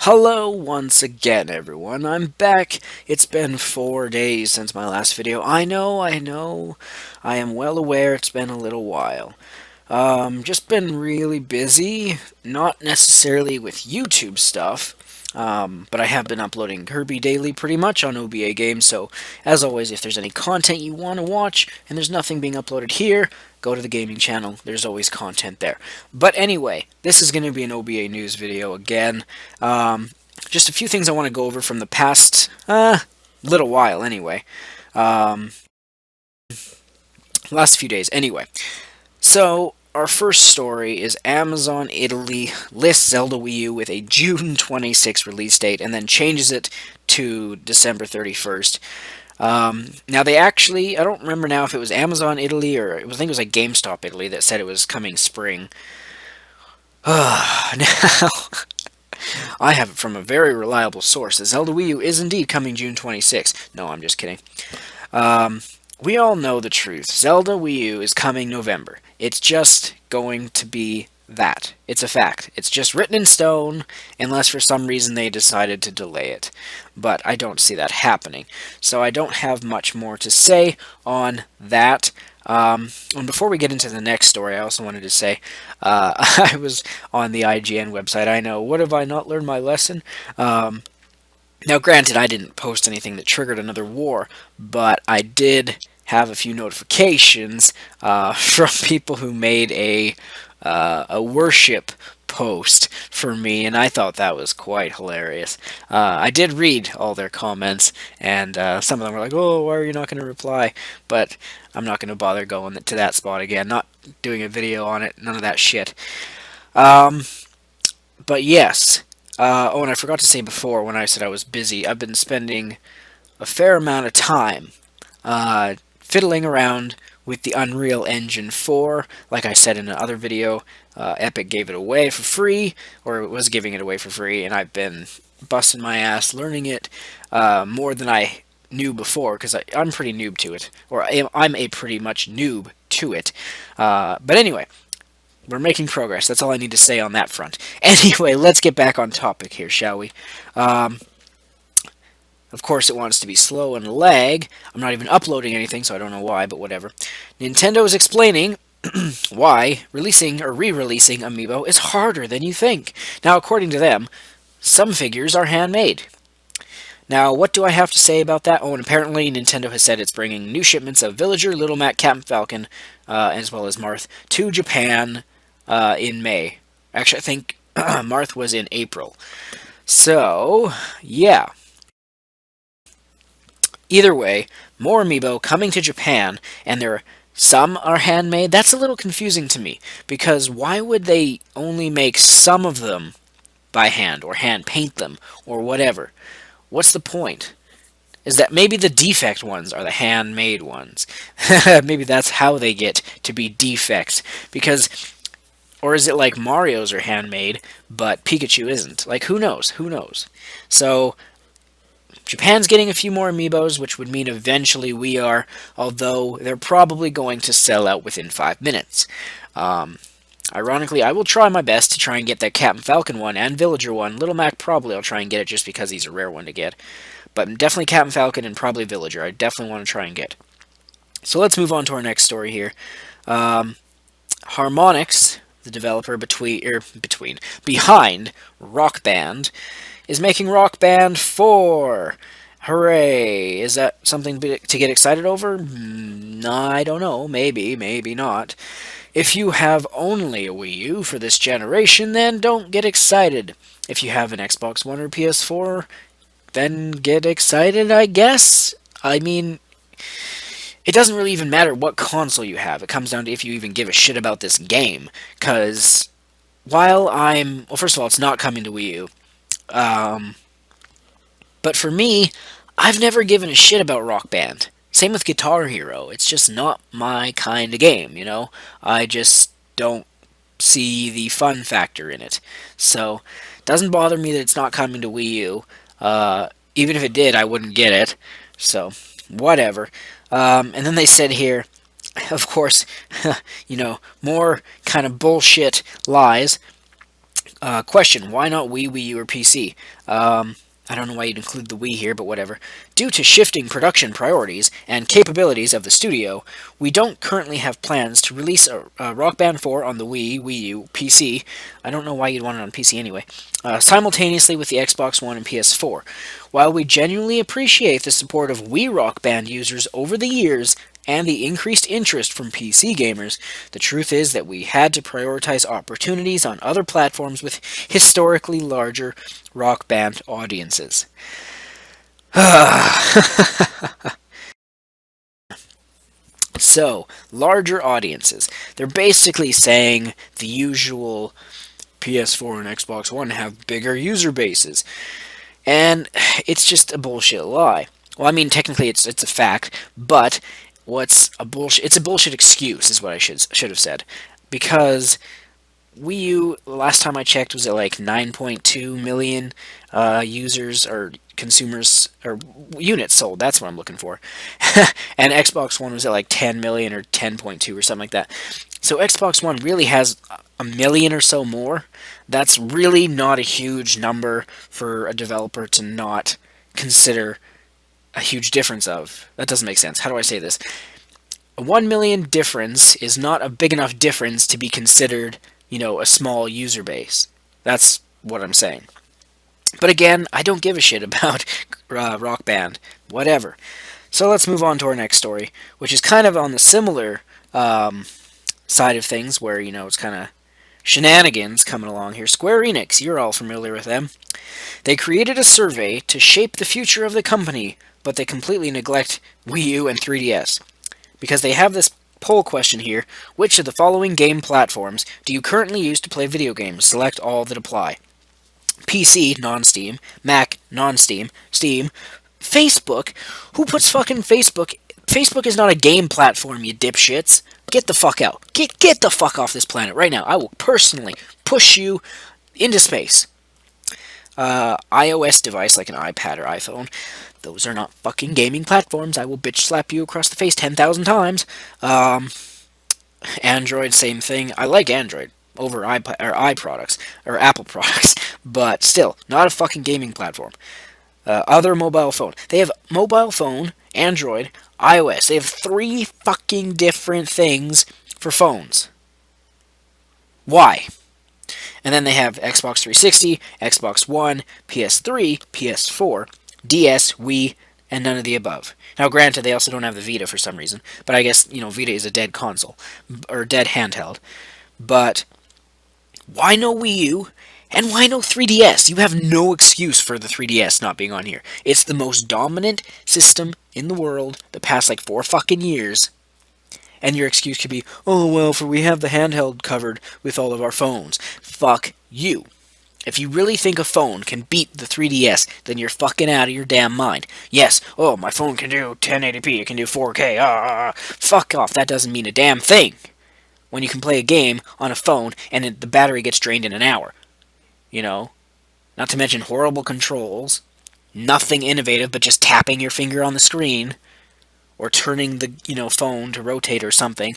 Hello once again, everyone. I'm back. It's been 4 days since my last video. I know. I am well aware it's been a little while. Just been really busy, not necessarily with YouTube stuff, but I have been uploading Kirby daily pretty much on OBA games, so as always, if there's any content you want to watch and there's nothing being uploaded here, go to the gaming channel. There's always content there. But anyway, this is going to be an OBA news video again. Just a few things I want to go over from the past little while anyway. Last few days anyway. So, our first story is Amazon Italy lists Zelda Wii U with a June 26 release date and then changes it to December 31st. Now they actually, I don't remember now if it was Amazon Italy or I think it was like GameStop Italy that said it was coming spring. Now, I have it from a very reliable source. The Zelda Wii U is indeed coming June 26. No, I'm just kidding. We all know the truth. Zelda Wii U is coming November. It's just going to be that. It's a fact. It's just written in stone, unless for some reason they decided to delay it. But I don't see that happening. So I don't have much more to say on that. And before we get into the next story, I also wanted to say, I was on the IGN website. I know, what have I not learned my lesson? Now, granted, I didn't post anything that triggered another war, but I did have a few notifications from people who made a worship post for me, and I thought that was quite hilarious. I did read all their comments, and some of them were like, "Oh, why are you not going to reply?" But I'm not going to bother going to that spot again. Not doing a video on it. None of that shit. But yes. Oh, and I forgot to say before when I said I was busy, I've been spending a fair amount of time fiddling around with the Unreal Engine 4. Like I said in another video, Epic gave it away for free, or was giving it away for free, and I've been busting my ass learning it more than I knew before, because I'm pretty noob to it, or I'm a pretty much noob to it. But anyway, we're making progress. That's all I need to say on that front. Anyway, let's get back on topic here, shall we? Of course, it wants to be slow and lag. I'm not even uploading anything, so I don't know why, but whatever. Nintendo is explaining why releasing or re-releasing Amiibo is harder than you think. Now, according to them, some figures are handmade. Now, what do I have to say about that? Oh, and apparently Nintendo has said it's bringing new shipments of Villager, Little Mac, Captain Falcon, as well as Marth, to Japan in May. Actually, I think Marth was in April. So, yeah. Either way, more Amiibo coming to Japan, and some are handmade. That's a little confusing to me, because why would they only make some of them by hand, or hand paint them, or whatever? What's the point? Is that maybe the defect ones are the handmade ones? Maybe that's how they get to be defects, because... Or is it like Mario's are handmade, but Pikachu isn't? Like, who knows? Who knows? So, Japan's getting a few more Amiibos, which would mean eventually we are, although they're probably going to sell out within 5 minutes. Ironically, I will try my best to try and get that Captain Falcon one and Villager one. Little Mac probably I'll try and get it just because he's a rare one to get. But definitely Captain Falcon and probably Villager. I definitely want to try and get. So let's move on to our next story here. Harmonix, the developer behind Rock Band, is making Rock Band 4. Hooray! Is that something to get excited over? I don't know. Maybe, maybe not. If you have only a Wii U for this generation, then don't get excited. If you have an Xbox One or PS4, then get excited, I guess. I mean, it doesn't really even matter what console you have. It comes down to if you even give a shit about this game. Because while well, first of all, it's not coming to Wii U. But for me, I've never given a shit about Rock Band. Same with Guitar Hero. It's just not my kind of game, you know? I just don't see the fun factor in it. So, it doesn't bother me that it's not coming to Wii U. Even if it did, I wouldn't get it. So, whatever. And then they said here, of course, more kind of bullshit lies. Question: why not Wii, Wii U, or PC? I don't know why you'd include the Wii here, but whatever. Due to shifting production priorities and capabilities of the studio, we don't currently have plans to release a Rock Band 4 on the Wii, Wii U, PC. I don't know why you'd want it on PC anyway. Simultaneously with the Xbox One and PS4. While we genuinely appreciate the support of Wii Rock Band users over the years, and the increased interest from PC gamers, the truth is that we had to prioritize opportunities on other platforms with historically larger Rock Band audiences. So, larger audiences. They're basically saying the usual PS4 and Xbox One have bigger user bases. And it's just a bullshit lie. Well, I mean, technically it's a fact, but what's a bullshit? It's a bullshit excuse, is what I should have said, because Wii U, last time I checked, was at like 9.2 million users or consumers or units sold. That's what I'm looking for. And Xbox One was at like 10 million or 10.2 or something like that. So Xbox One really has a million or so more. That's really not a huge number for a developer to not consider a huge difference of. That doesn't make sense. How do I say this? A 1 million difference is not a big enough difference to be considered, a small user base. That's what I'm saying. But again, I don't give a shit about Rock Band. Whatever. So let's move on to our next story, which is kind of on the similar side of things, where, it's kind of shenanigans coming along here. Square Enix, you're all familiar with them. They created a survey to shape the future of the company, but they completely neglect Wii U and 3DS. Because they have this poll question here: which of the following game platforms do you currently use to play video games? Select all that apply. PC, non-Steam. Mac, non-Steam. Steam. Facebook? Who puts fucking Facebook? Facebook is not a game platform, you dipshits. Get the fuck out. Get the fuck off this planet right now. I will personally push you into space. iOS device like an iPad or iPhone. Those are not fucking gaming platforms. I will bitch slap you across the face 10,000 times. Android, same thing. I like Android over iProducts or Apple products, but still not a fucking gaming platform. Other mobile phone. They have mobile phone, Android, iOS. They have 3 fucking different things for phones. Why? And then they have Xbox 360, Xbox One, PS3, PS4, DS, Wii, and none of the above. Now, granted, they also don't have the Vita for some reason, but I guess, Vita is a dead console, or dead handheld. But why no Wii U, and why no 3DS? You have no excuse for the 3DS not being on here. It's the most dominant system in the world the past, 4 fucking years. And your excuse could be, oh, well, for we have the handheld covered with all of our phones. Fuck you. If you really think a phone can beat the 3DS, then you're fucking out of your damn mind. Yes, oh, my phone can do 1080p, it can do 4K, fuck off, that doesn't mean a damn thing. When you can play a game on a phone and the battery gets drained in an hour. Not to mention horrible controls, nothing innovative but just tapping your finger on the screen, or turning the, phone to rotate or something.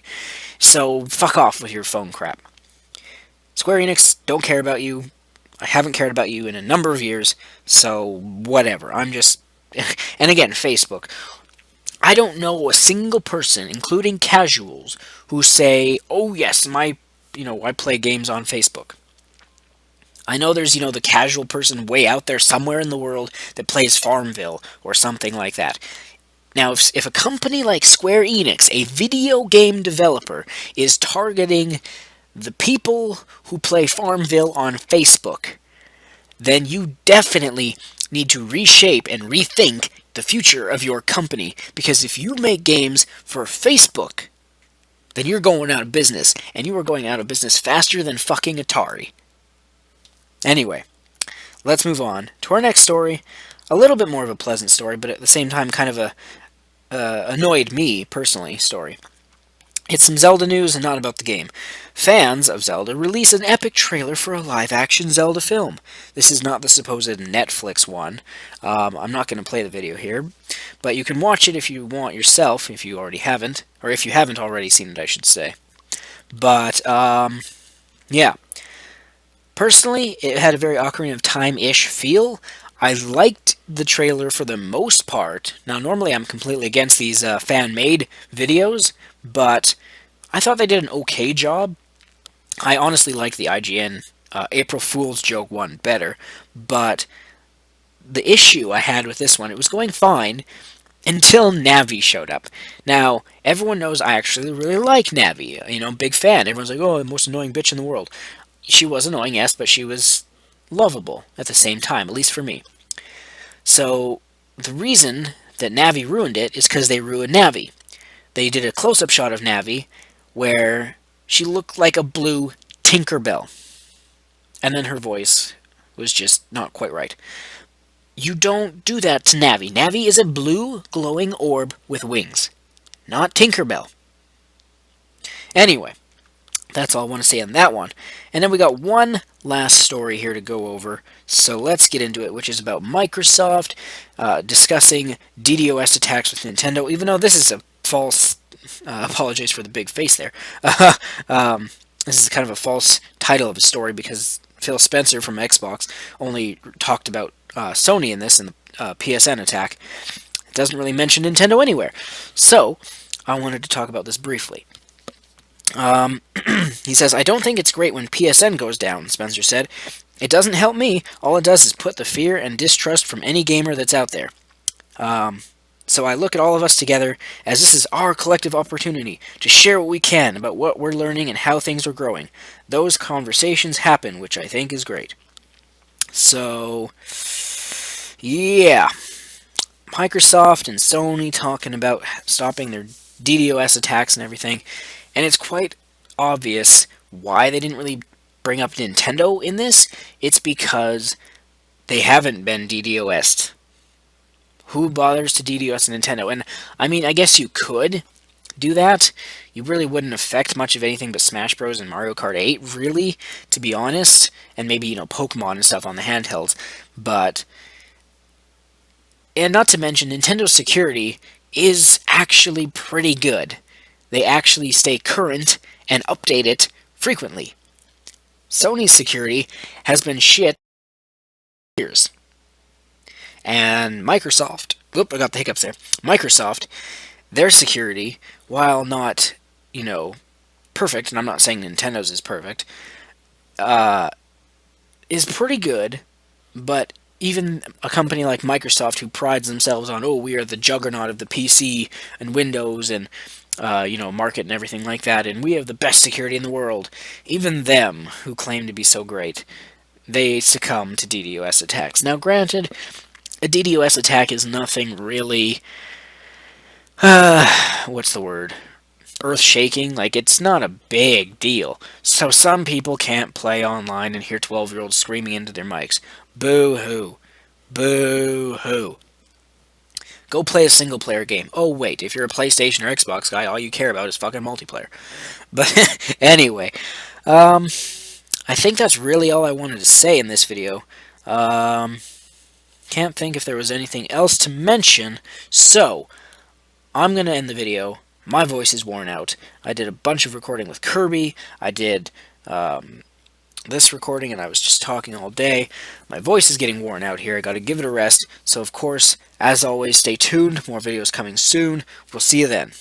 So, fuck off with your phone crap. Square Enix, don't care about you. I haven't cared about you in a number of years, so whatever. I'm just... And again, Facebook. I don't know a single person, including casuals, who say, oh yes, I play games on Facebook. I know there's, the casual person way out there somewhere in the world that plays Farmville or something like that. Now, if a company like Square Enix, a video game developer, is targeting the people who play Farmville on Facebook, then you definitely need to reshape and rethink the future of your company. Because if you make games for Facebook, then you're going out of business. And you are going out of business faster than fucking Atari. Anyway, let's move on to our next story. A little bit more of a pleasant story, but at the same time kind of a annoyed me, personally, story. It's some Zelda news and not about the game. Fans of Zelda release an epic trailer for a live-action Zelda film. This is not the supposed Netflix one. I'm not going to play the video here, but you can watch it if you want yourself, if you already haven't, or if you haven't already seen it, I should say. But, yeah. Personally, it had a very Ocarina of Time-ish feel. I liked the trailer for the most part. Now, normally I'm completely against these fan-made videos, but I thought they did an okay job. I honestly like the IGN April Fool's joke one better, but the issue I had with this one, it was going fine until Navi showed up. Now, everyone knows I actually really like Navi. You know, big fan. Everyone's like, oh, the most annoying bitch in the world. She was annoying, yes, but she was lovable at the same time, at least for me. So, the reason that Navi ruined it is because they ruined Navi. They did a close-up shot of Navi where she looked like a blue Tinkerbell. And then her voice was just not quite right. You don't do that to Navi. Navi is a blue glowing orb with wings, not Tinkerbell. Anyway, that's all I want to say on that one. And then we got one last story here to go over, so let's get into it, which is about Microsoft discussing DDoS attacks with Nintendo, even though this is a false... apologize for the big face there. This is kind of a false title of a story because Phil Spencer from Xbox only talked about Sony in this and the PSN attack. It doesn't really mention Nintendo anywhere. So, I wanted to talk about this briefly. He says, I don't think it's great when PSN goes down, Spencer said. It doesn't help me. All it does is put the fear and distrust from any gamer that's out there. So I look at all of us together as this is our collective opportunity to share what we can about what we're learning and how things are growing. Those conversations happen, which I think is great. So, yeah. Microsoft and Sony talking about stopping their DDoS attacks and everything. And it's quite obvious why they didn't really bring up Nintendo in this. It's because they haven't been DDoS'd. Who bothers to DDoS Nintendo? And, I mean, I guess you could do that. You really wouldn't affect much of anything but Smash Bros. And Mario Kart 8, really, to be honest. And maybe, you know, Pokemon and stuff on the handhelds. But, and not to mention, Nintendo's security is actually pretty good. They actually stay current and update it frequently. Sony's security has been shit for years. And Microsoft, whoop, I got the hiccups there. Microsoft, their security, while not, you know, perfect, and I'm not saying Nintendo's is perfect, is pretty good, but even a company like Microsoft who prides themselves on, oh, we are the juggernaut of the PC and Windows and, you know, market and everything like that, and we have the best security in the world, even them, who claim to be so great, they succumb to DDoS attacks. Now, granted, a DDoS attack is nothing really, what's the word, earth-shaking. Like, it's not a big deal. So some people can't play online and hear 12-year-olds screaming into their mics. Boo-hoo. Boo-hoo. Go play a single-player game. Oh, wait, if you're a PlayStation or Xbox guy, all you care about is fucking multiplayer. But anyway, I think that's really all I wanted to say in this video. Can't think if there was anything else to mention, so I'm going to end the video. My voice is worn out. I did a bunch of recording with Kirby. I did this recording, and I was just talking all day. My voice is getting worn out here. I got to give it a rest. So, of course, as always, stay tuned. More videos coming soon. We'll see you then.